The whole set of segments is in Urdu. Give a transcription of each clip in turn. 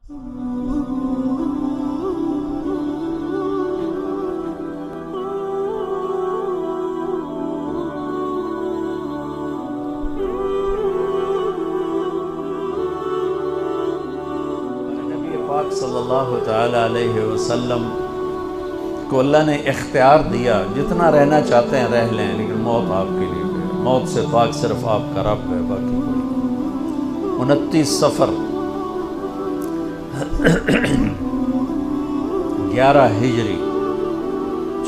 پاک صلی اللہ تعالی علیہ وسلم کو اللہ نے اختیار دیا، جتنا رہنا چاہتے ہیں رہ لیں، لیکن موت آپ کے لیے ہے، موت سے پاک صرف آپ کا رب ہے، باقی کوئی 29 صفر 11 ہجری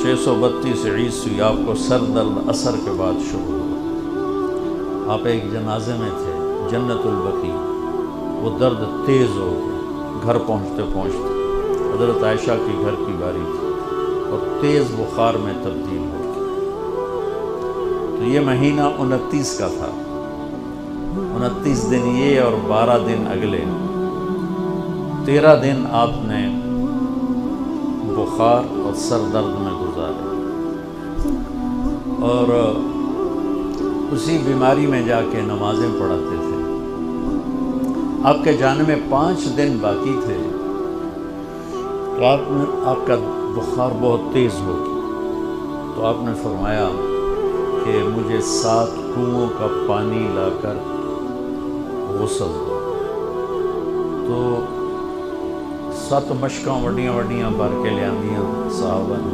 632 عیسوی آپ کو سر درد اثر کے بعد شروع ہوا۔ آپ ایک جنازے میں تھے، جنت البقیع، وہ درد تیز ہو گیا، گھر پہنچتے پہنچتے حضرت عائشہ کی گھر کی باری تھی اور تیز بخار میں تبدیل ہو گئی۔ تو یہ مہینہ 29 کا تھا، 29 دن یہ اور 12 دن اگلے، 13 دن آپ نے بخار اور سر درد میں گزارے، اور اسی بیماری میں جا کے نمازیں پڑھاتے تھے۔ آپ کے جانے میں 5 دن باقی تھے، رات میں آپ کا بخار بہت تیز ہو گیا، تو آپ نے فرمایا کہ مجھے 7 کنوؤں کا پانی لا کر غسل دو۔ تو 7 مشکاں وڈیاں وڈیاں بھر کے لے آندیاں صحابہ نے،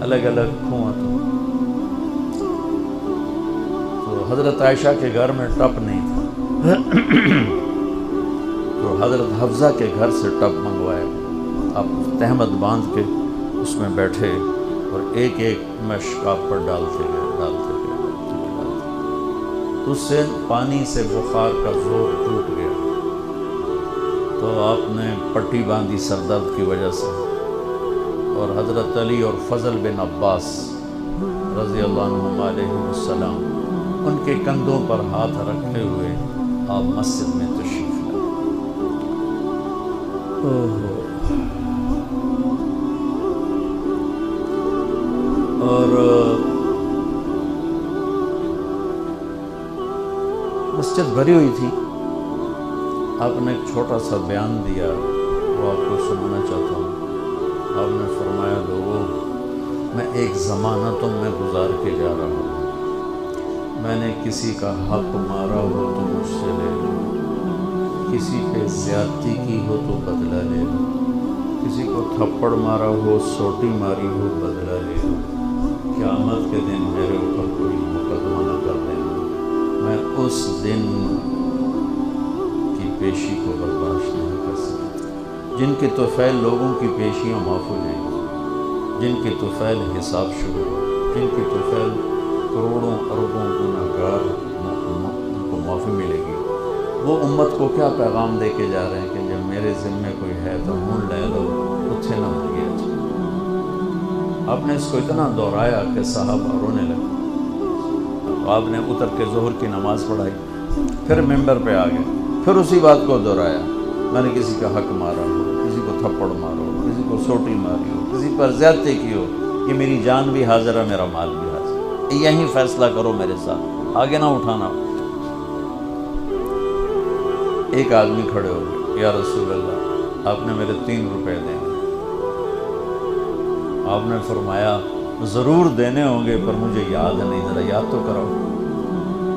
الگ الگ کنواں تو حضرت عائشہ کے گھر میں ٹپ نہیں تھا، تو حضرت حفصہ کے گھر سے ٹب منگوائے، آپ تہمت باندھ کے اس میں بیٹھے اور ایک ایک مشک آپ پر ڈالتے گئے۔ اس سے پانی سے بخار کا زور ٹوٹ گیا، تو آپ نے پٹی باندھی سر درد کی وجہ سے، اور حضرت علی اور فضل بن عباس رضی اللہ عنہم علیہ السلام ان کے کندھوں پر ہاتھ رکھے ہوئے آپ مسجد میں تشریف لائے۔ اور مسجد بھری ہوئی تھی، آپ نے ایک چھوٹا سا بیان دیا، وہ آپ کو سنانا چاہتا ہوں۔ آپ نے فرمایا، لوگوں، میں ایک زمانہ تم میں گزار کے جا رہا ہوں، میں نے کسی کا حق مارا ہو تو مجھ سے لے لو، کسی پہ زیادتی کی ہو تو بدلہ لے لو، کسی کو تھپڑ مارا ہو، سوٹی ماری ہو، بدلہ لے لو، قیامت کے دن میرے اوپر کوئی مقدمہ نہ کر دینا، میں اس دن کی پیشی کو برداشت نہیں کر سکتا۔ جن کی طفیل لوگوں کی پیشیاں معاف ہو جائیں گی، جن کی طفیل حساب شروع ہو، جن کی طفیل کروڑوں اربوں گناہگار کو معافی ملے گی، وہ امت کو کیا پیغام دے کے جا رہے ہیں کہ جب میرے ذمے کوئی ہے تو ہون لے لو، اتھے نہ ہو گیا۔ آپ نے اس کو اتنا دہرایا کہ صحابہ رونے لگے۔ آپ نے اتر کے ظہر کی نماز پڑھائی، پھر ممبر پہ آ گئے، پھر اسی بات کو دہرایا، میں نے کسی کا حق مارا ہو، کسی کو تھپڑ مارا ہو، کسی کو سوٹی ماری ہو، کسی پر زیادتی کی ہو، یہ میری جان بھی حاضر ہے، میرا مال بھی حاضر ہے، یہیں فیصلہ کرو میرے ساتھ، آگے نہ اٹھانا۔ ایک آدمی کھڑے ہو گئے، یا رسول اللہ، آپ نے میرے 3 روپے دینے۔ آپ نے فرمایا، ضرور دینے ہوں گے پر مجھے یاد نہیں، ذرا یاد تو کراؤ۔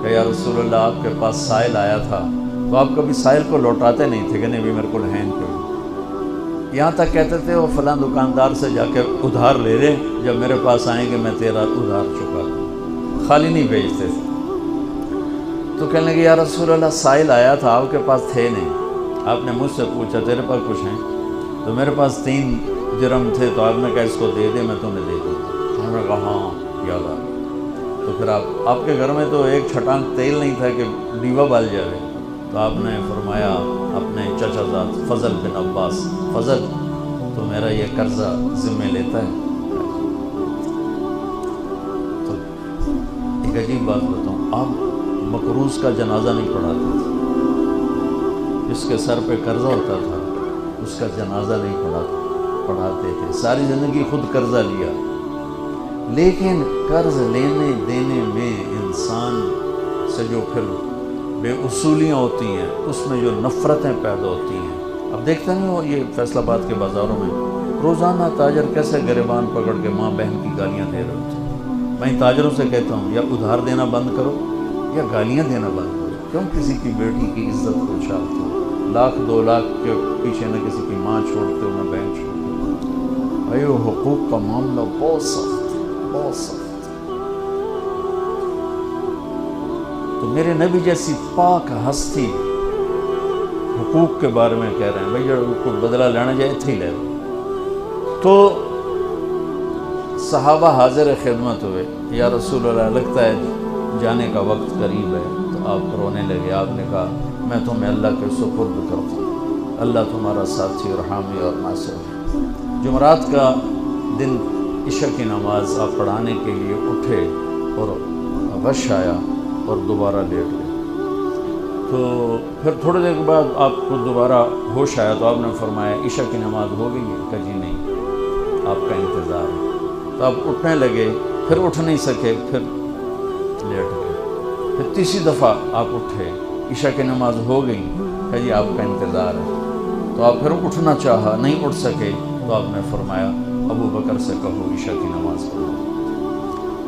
کہ یا رسول اللہ، آپ کے پاس سائل آیا تھا تو آپ کبھی سائل کو لوٹاتے نہیں تھے کہ نہیں بھی میرے کو لہین پہ، یہاں تک کہتے تھے وہ فلاں دکاندار سے جا کے ادھار لے لے، جب میرے پاس آئیں گے میں تیرا ادھار چکا دوں، خالی نہیں بھیجتے تھے۔ تو کہنے لگے، یا رسول اللہ، سائل آیا تھا، آپ کے پاس تھے نہیں، آپ نے مجھ سے پوچھا تیرے پاس کچھ ہیں؟ تو میرے پاس 3 درہم تھے، تو آپ نے کہا اس کو دے دے، میں تمہیں دے دوں۔ انہوں نے کہا ہاں یاد آ گیا۔ تو پھر آپ کے گھر میں تو ایک چھٹانک تیل نہیں تھا کہ ڈیوا بال جائے، تو آپ نے فرمایا اپنے چچا زاد فضل بن عباس، فضل تو میرا یہ قرضہ ذمہ لیتا ہے؟ تو ایک عجیب بات بتاؤں، آپ مقروض کا جنازہ نہیں پڑھاتے تھے، جس کے سر پہ قرضہ ہوتا تھا اس کا جنازہ نہیں پڑھاتے تھے، ساری زندگی خود قرضہ لیا، لیکن قرض لینے دینے میں انسان سے جو پھر بے اصولیاں ہوتی ہیں، اس میں جو نفرتیں پیدا ہوتی ہیں. اب دیکھتے ہیں وہ یہ فیصل آباد کے بازاروں میں روزانہ تاجر کیسے گریبان پکڑ کے ماں بہن کی گالیاں دے رہے ہوتے ہیں. میں تاجروں سے کہتا ہوں یا ادھار دینا بند کرو یا گالیاں دینا بند کرو. کیوں کسی کی بیٹی کی عزت کو اچھالتے ہو؟ لاکھ 2 لاکھ کے پیچھے نہ کسی کی ماں چھوڑتے ہو نہ بہن چھوڑتے ہو. بھائی وہ حقوق کا معاملہ بہت سخت ہے، بہت سخت. تو میرے نبی جیسی پاک ہستی حقوق کے بارے میں کہہ رہے ہیں بھائی جو کوئی بدلہ لینا جائے اتھے ہی لے لو. تو صحابہ حاضر خدمت ہوئے، یا رسول اللہ لگتا ہے جانے کا وقت قریب ہے. تو آپ رونے لگے. آپ نے کہا میں تمہیں اللہ کے سپرد کرتا ہوں، اللہ تمہارا ساتھی اور حامی اور ناصر ہے. جمعرات کا دن عشاء کی نماز آپ پڑھانے کے لیے اٹھے اور غش آیا اور دوبارہ لیٹ گئے. تو پھر تھوڑی دیر کے بعد آپ کو دوبارہ ہوش آیا تو آپ نے فرمایا عشاء کی نماز ہو گئی ہے؟ کہ جی نہیں، آپ کا انتظار ہے. تو آپ اٹھنے لگے، پھر اٹھ نہیں سکے، پھر لیٹ گئے. پھر تیسری دفعہ آپ اٹھے، عشاء کی نماز ہو گئی، کہ جی آپ کا انتظار ہے. تو آپ پھر اٹھنا چاہا، نہیں اٹھ سکے. تو آپ نے فرمایا ابو بکر سے کہو عشاء کی نماز پڑھو.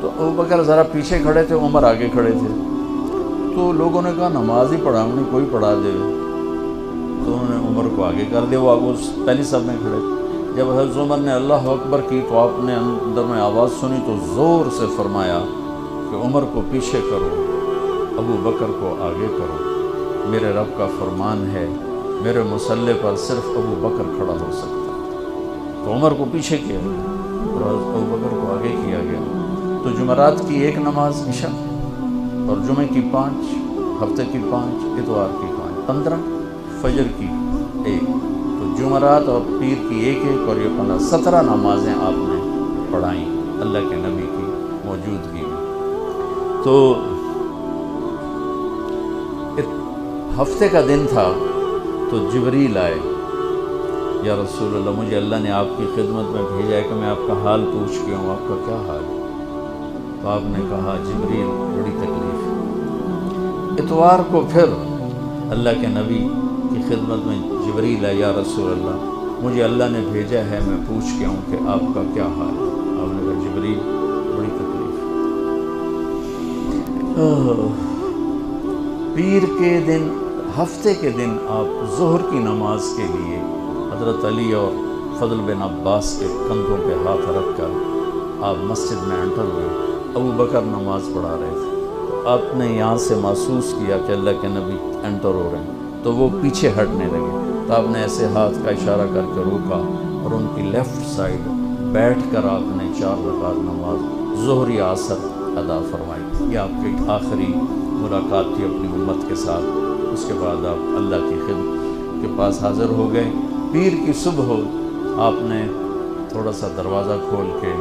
تو ابو بکر ذرا پیچھے کھڑے تھے، عمر آگے کھڑے تھے. تو لوگوں نے کہا نماز ہی پڑھا نہیں، کوئی پڑھا دے. تو انہوں نے عمر کو آگے کر دیا، وہ آگے اس پہلی صف میں کھڑے. جب حضرت عمر نے اللہ اکبر کی تو آپ نے اندر میں آواز سنی تو زور سے فرمایا کہ عمر کو پیچھے کرو، ابو بکر کو آگے کرو. میرے رب کا فرمان ہے میرے مصلی پر صرف ابو بکر کھڑا ہو سکتا ہے. تو عمر کو پیچھے کیا گیا اور ابو بکر کو آگے کیا گیا. تو جمعرات کی 1 نماز عشاء اور جمعے کی 5، ہفتے کی 5، اتوار کی 5، 15، فجر کی 1. تو جمعرات اور پیر کی 1 اور یہ 15، 17 نمازیں آپ نے پڑھائیں اللہ کے نبی کی موجودگی میں. تو ہفتے کا دن تھا تو جبریل آئے، یا رسول اللہ مجھے اللہ نے آپ کی خدمت میں بھیجا ہے کہ میں آپ کا حال پوچھ کے ہوں، آپ کا کیا حال ہے؟ تو آپ نے کہا جبریل بڑی تکلیف ہے. اتوار کو پھر اللہ کے نبی کی خدمت میں جبریل ہے، یا رسول اللہ مجھے اللہ نے بھیجا ہے میں پوچھ کے ہوں کہ آپ کا کیا حال ہے؟ آپ نے کہا جبریل بڑی تکلیف ہے. پیر کے دن، ہفتے کے دن آپ ظہر کی نماز کے لیے حضرت علی اور فضل بن عباس کے کندھوں پہ ہاتھ رکھ کر آپ مسجد میں انٹر ہوئے. ابو بکر نماز پڑھا رہے تھے. آپ نے یہاں سے محسوس کیا کہ اللہ کے نبی انٹر ہو رہے ہیں تو وہ پیچھے ہٹنے لگے. تو آپ نے ایسے ہاتھ کا اشارہ کر کے روکا اور ان کی لیفٹ سائڈ بیٹھ کر آپ نے 4 رکعت نماز ظہر یا عصر ادا فرمائی. یہ آپ کی آخری ملاقات تھی اپنی امت کے ساتھ. اس کے بعد آپ اللہ کی خدمت کے پاس حاضر ہو گئے. پیر کی صبح ہو آپ نے تھوڑا سا دروازہ کھول کے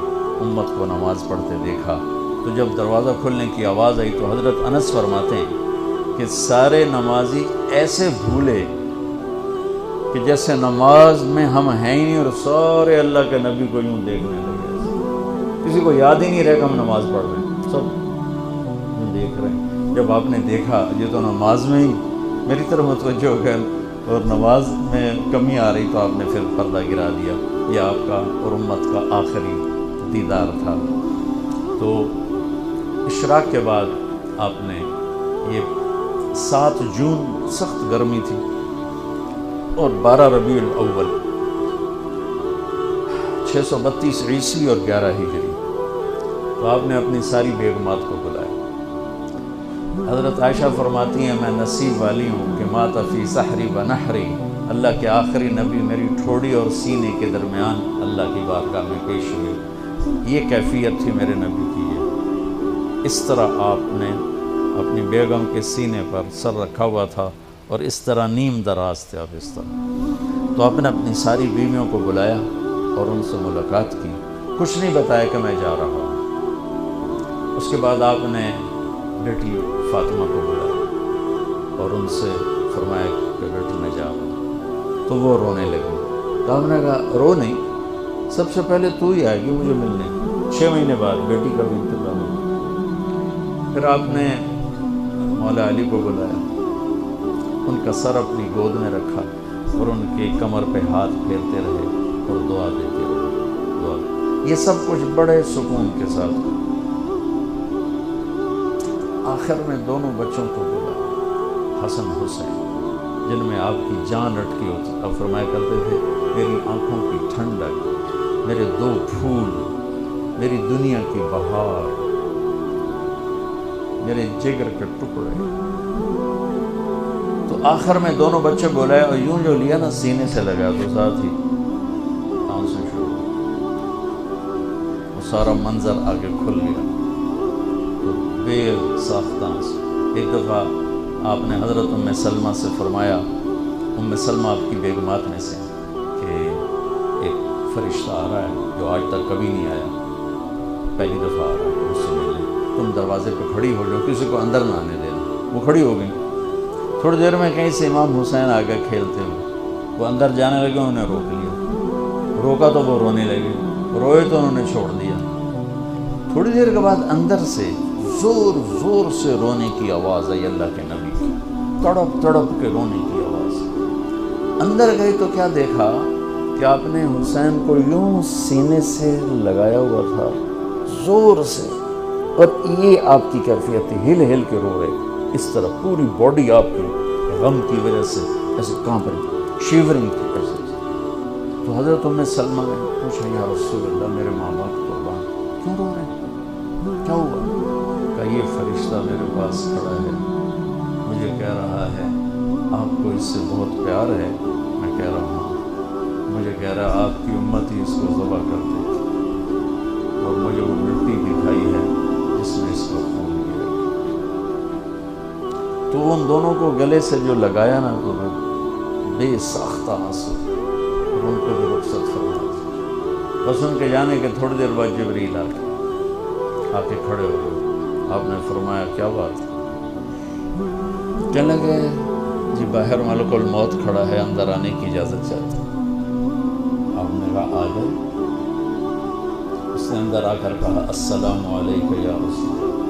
امت کو نماز پڑھتے دیکھا. تو جب دروازہ کھلنے کی آواز آئی تو حضرت انس فرماتے ہیں کہ سارے نمازی ایسے بھولے کہ جیسے نماز میں ہم ہیں ہی نہیں، اور سارے اللہ کے نبی کو یوں دیکھنے لگے. کسی کو یاد ہی نہیں رہے کہ ہم نماز پڑھ رہے ہیں، سب یوں دیکھ رہے ہیں. جب آپ نے دیکھا یہ تو نماز میں ہی میری طرف متوجہ ہو گئے اور نماز میں کمی آ رہی تو آپ نے پھر پردہ گرا دیا. یہ آپ کا اور امت کا آخری دیدار تھا. تو اشراق کے بعد آپ نے یہ 7 جون سخت گرمی تھی اور 12 ربیع الاول 632 عیسوی اور 11 ہجری. تو آپ نے اپنی ساری بیگمات کو بلایا. حضرت عائشہ فرماتی ہیں میں نصیب والی ہوں کہ مات فی سحری و نحری، اللہ کے آخری نبی میری ٹھوڑی اور سینے کے درمیان اللہ کی بارگاہ میں پیش ہوئے. یہ کیفیت تھی میرے نبی کی. اس طرح آپ نے اپنی بیگم کے سینے پر سر رکھا ہوا تھا اور اس طرح نیم دراز تھے آپ اس طرح. تو آپ نے اپنی ساری بیویوں کو بلایا اور ان سے ملاقات کی. کچھ نہیں بتایا کہ میں جا رہا ہوں. اس کے بعد آپ نے بیٹی فاطمہ کو بلایا اور ان سے فرمایا کہ بیٹی میں جا رہا ہوں. تو وہ رونے لگی. تو آپ نے کہا رو نہیں، سب سے پہلے تو ہی آئے گی مجھے ملنے. 6 مہینے بعد بیٹی کا بھی انتقال ہوا. پھر آپ نے مولا علی کو بلایا ان کا سر اپنی گود میں رکھا اور ان کی کمر پہ ہاتھ پھیرتے رہے اور دعا دیتے رہے، دعا۔ یہ سب کچھ بڑے سکون کے ساتھ۔ آخر میں دونوں بچوں کو بولا، حسن حسین جن میں آپ کی جان اٹکی ہوتی، آپ فرمایا کرتے تھے میری آنکھوں کی ٹھنڈک، میرے دو پھول، میری دنیا کی بہار، میرے جگر کے ٹکڑے۔ تو آخر میں دونوں بچے بولائے اور یوں جو لیا نا سینے سے لگا تو ساتھ ہی آنسو شروع، وہ سارا منظر آگے کھل گیا تو بے ساختہ آنسو۔ ایک دفعہ آپ نے حضرت ام سلمہ سے فرمایا، ام سلمہ آپ کی بیگمات میں سے، کہ ایک فرشتہ آ رہا ہے جو آج تک کبھی نہیں آیا، پہلی دفعہ آ رہا ہے مجھ سے ملنے، تم دروازے پہ کھڑی ہو جاؤ، کسی کو اندر نہ آنے دینا۔ وہ کھڑی ہو گئی۔ تھوڑی دیر میں کہیں سے امام حسین آ گئے کھیلتے ہوئے، وہ اندر جانے لگے، انہوں نے روک لیا، روکا تو وہ رونے لگے، روئے تو انہوں نے چھوڑ دیا۔ تھوڑی دیر کے بعد اندر سے زور زور سے رونے کی آواز آئی، اللہ کے نبی کی، تڑپ تڑپ کے رونے کی آواز۔ اندر گئی تو کیا دیکھا کہ آپ نے حسین کو یوں سینے سے لگایا ہوا تھا زور سے، اور یہ آپ کی کیفیت تھی، ہل ہل کے رو رہے اس طرح، پوری باڈی آپ کی غم کی وجہ سے ایسے کانپ رہی، شیورنگ کی وجہ سے۔ تو حضرت ام سلمہ نے پوچھا، یا رسول اللہ میرے ماں باپ قربان، کیوں رو رہے ہیں، کیا ہوا؟ کہا یہ فرشتہ میرے پاس کھڑا ہے، مجھے کہہ رہا ہے آپ کو اس سے بہت پیار ہے۔ میں کہہ رہا ہوں، مجھے کہہ رہا آپ کی امت ہی اس کو ذبح کر دے گی، اور مجھے وہ مٹی دکھائی ہے جس میں اس کو خون گرے گا۔ تو ان دونوں کو گلے سے جو لگایا نا تو بے ساختہ آنسو، اور ان کو بھی رخصت فرما دیا۔ بس ان کے جانے کے تھوڑی دیر بعد جبریل آ کے کھڑے ہو گئے۔ آپ نے فرمایا کیا بات؟ کہنے لگے جی باہر ملک الموت کھڑا ہے، اندر آنے کی اجازت چاہتا ہوں۔ آپ نے کہا آ جائے۔ اس نے اندر آ کر کہا السلام علیکم یا رسول اللہ۔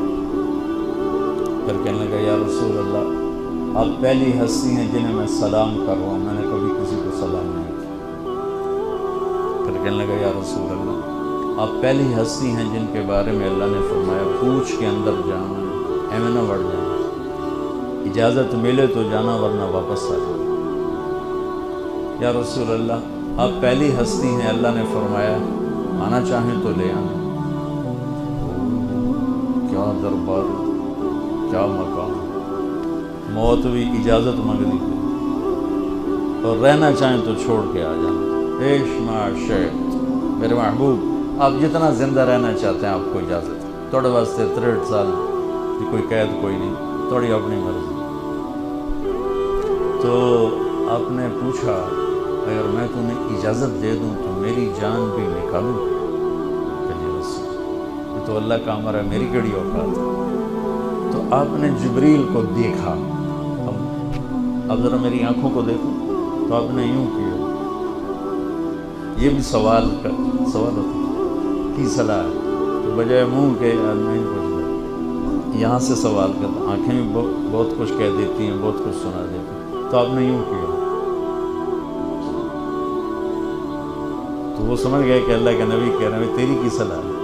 پھر کہنے لگا یا رسول اللہ آپ پہلی ہستی ہیں جنہیں میں سلام کر رہا ہوں، میں نے کبھی کسی کو سلام نہیں کیا۔ پھر کہنے لگا یا رسول اللہ آپ پہلی ہستی ہیں جن کے بارے میں اللہ نے فرمایا پوچھ کے اندر جانا، ایویں نہ بڑھ جانا، اجازت ملے تو جانا ورنہ واپس آ جانا۔ یا رسول اللہ آپ پہلی ہستی ہیں اللہ نے فرمایا آنا چاہیں تو لے آنا۔ کیا دربار، کیا مقام، موت بھی اجازت مانگنی تھی، اور رہنا چاہیں تو چھوڑ کے آ جانا۔ عیش ما شئت، میرے محبوب آپ جتنا زندہ رہنا چاہتے ہیں آپ کو اجازت ہے، تھوڑے واسطے 63 سال کی کوئی قید کوئی نہیں، تھوڑی اپنی مرضی۔ تو آپ نے پوچھا اگر میں تمہیں اجازت دے دوں تو میری جان بھی نکالوں؟ کہ جی رسول، یہ تو اللہ کا امر ہے، میری کیڑی اوقات ہے۔ تو آپ نے جبریل کو دیکھا، اب ذرا میری آنکھوں کو دیکھو، تو آپ نے یوں کیا، یہ بھی سوال ہوتا کی صلاح ہے، تو بجائے منہ کے نہیں پوچھتا، یہاں سے سوال کرتا، آنکھیں بھی بہت کچھ کہہ دیتی ہیں، بہت کچھ سنا دیتی ہیں، تو آپ نے یوں کیا۔ تو وہ سمجھ گئے کہ اللہ کے نبی کہہ رہے ہیں تیری کی صلاح ہے۔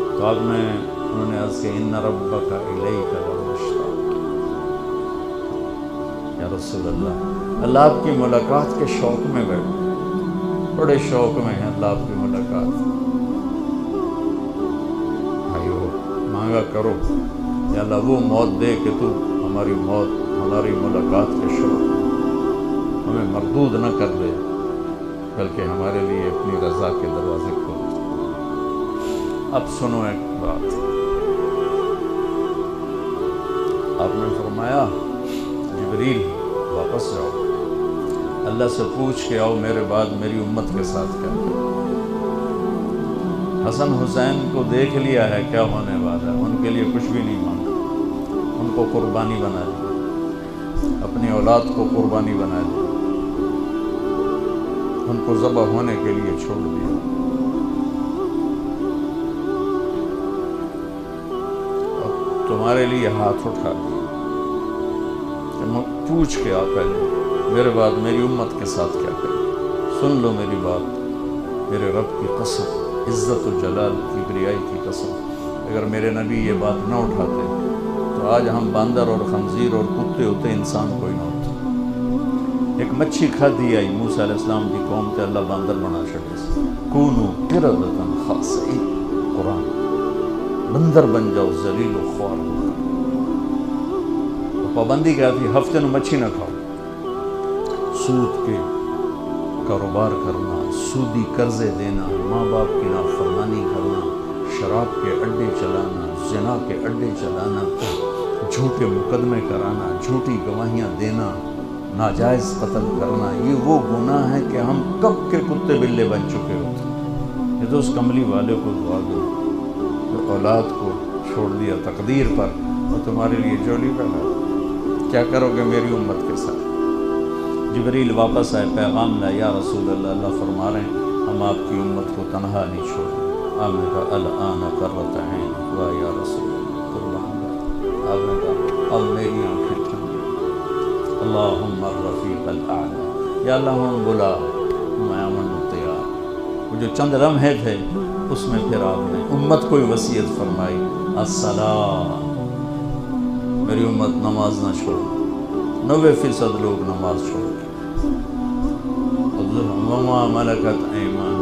تو آپ نے انہوں نے عرض کیا ان ربک الیک لمشتاق، یا رسول اللہ آپ کی ملاقات کے شوق میں بیٹھے، بڑے شوق میں ہیں اللہ آپ کی ملاقات۔ بھائیو مانگا کرو یا اللہ وہ موت دے کہ تو ہماری موت، ہماری ملاقات کے شوق ہمیں مردود نہ کر دے، بلکہ ہمارے لیے اپنی رضا کے دروازے کھول دے۔ اب سنو ایک بات، آپ نے فرمایا جبریل واپس جاؤ، اللہ سے پوچھ کے آؤ میرے بعد میری امت کے ساتھ کیا کرو۔ حسن حسین کو دیکھ لیا ہے کیا ہونے والا ہے، ان کے لیے کچھ بھی نہیں مانگا، ان کو قربانی بنا دیا، اپنی اولاد کو قربانی بنا دیا، ان کو ذبح ہونے کے لیے چھوڑ دیا۔ اب تمہارے لیے ہاتھ اٹھا دیا پوچھ کے آ پہلے میرے بعد میری امت کے ساتھ کیا کرے. سن لو میری بات، میرے رب کی قسم، عزت و جلال کی بریائی کی قسم، اگر میرے نبی یہ بات نہ اٹھاتے تو آج ہم باندر اور خنزیر اور کتے ہوتے، انسان کوئی نہ ہوتا. ایک مچھی کھا دی آئی موسیٰ علیہ السلام کی قوم تے اللہ باندر بنا چھڑے سے. کونو قردۃ خاسئین، قرآن، بندر بن جاؤ ذلیل و خوار. پابندی کیا تھی؟ ہفتے میں مچھی نہ کھاؤ. سود کے کاروبار کرنا، سودی قرضے دینا، ماں باپ کی نافرمانی کرنا، شراب کے اڈے چلانا، زنا کے اڈے چلانا، جھوٹے مقدمے کرانا، جھوٹی گواہیاں دینا، ناجائز قتل کرنا، یہ وہ گناہ ہے کہ ہم کب کے کتے بلے بن چکے ہوتے. یہ تو اس کملی والے کو دعا دو جو اولاد کو چھوڑ دیا تقدیر پر اور تمہارے لیے جولی پہنا. کیا کرو گے میری امت کے ساتھ؟ جبریل واپس آئے، پیغام لائے، یا رسول اللہ، اللہ فرما رہے ہیں ہم آپ کی امت کو تنہا نہیں چھوڑیں. آپ نے کہا الآن قرۃ عین، واہ یا رسول اللہ، قربان جاؤ. آپ نے کہا اب میری آنکھیں ٹھنڈی. اللہم الرفیق الاعلی، یا اللہ ہم بلا، میں امن تیار. وہ جو چند لمحے تھے اس میں پھر آپ نے امت کو وصیت فرمائی، الصلاۃ، میری امت نماز نہ چھوڑ. 90% لوگ نماز چھوڑ گئے. وما ملکت ایمان،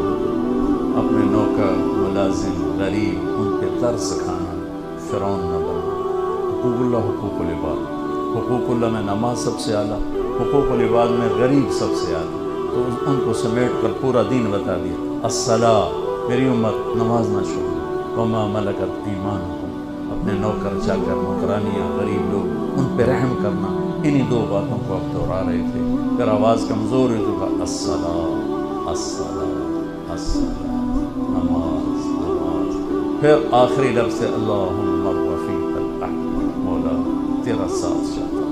اپنے نوکر، ملازم، غریب، ان پہ ترس کھانا، فرعون نہ بننا. حقوق اللہ، حقوق العباد. حقوق اللہ میں نماز سب سے اعلیٰ، حقوق العباد میں غریب سب سے اعلیٰ. تو ان کو سمیٹ کر پورا دین بتا دیا. الصلاۃ، میری امت نماز نہ چھوڑ. وما ملکت ایمانکم، اپنے نوکر چاکر، نوکرانیاں، غریب لوگ، ان پہ رحم کرنا. انہی دو باتوں کو اب دہرا رہے تھے. پھر آواز کمزور ہوئی تو کہا الصلاۃ، الصلاۃ، الصلاۃ، نماز، نماز. پھر آخری لفظ سے اللہم الرفیق الاعلی، مولا تیرا ساتھ چاہتا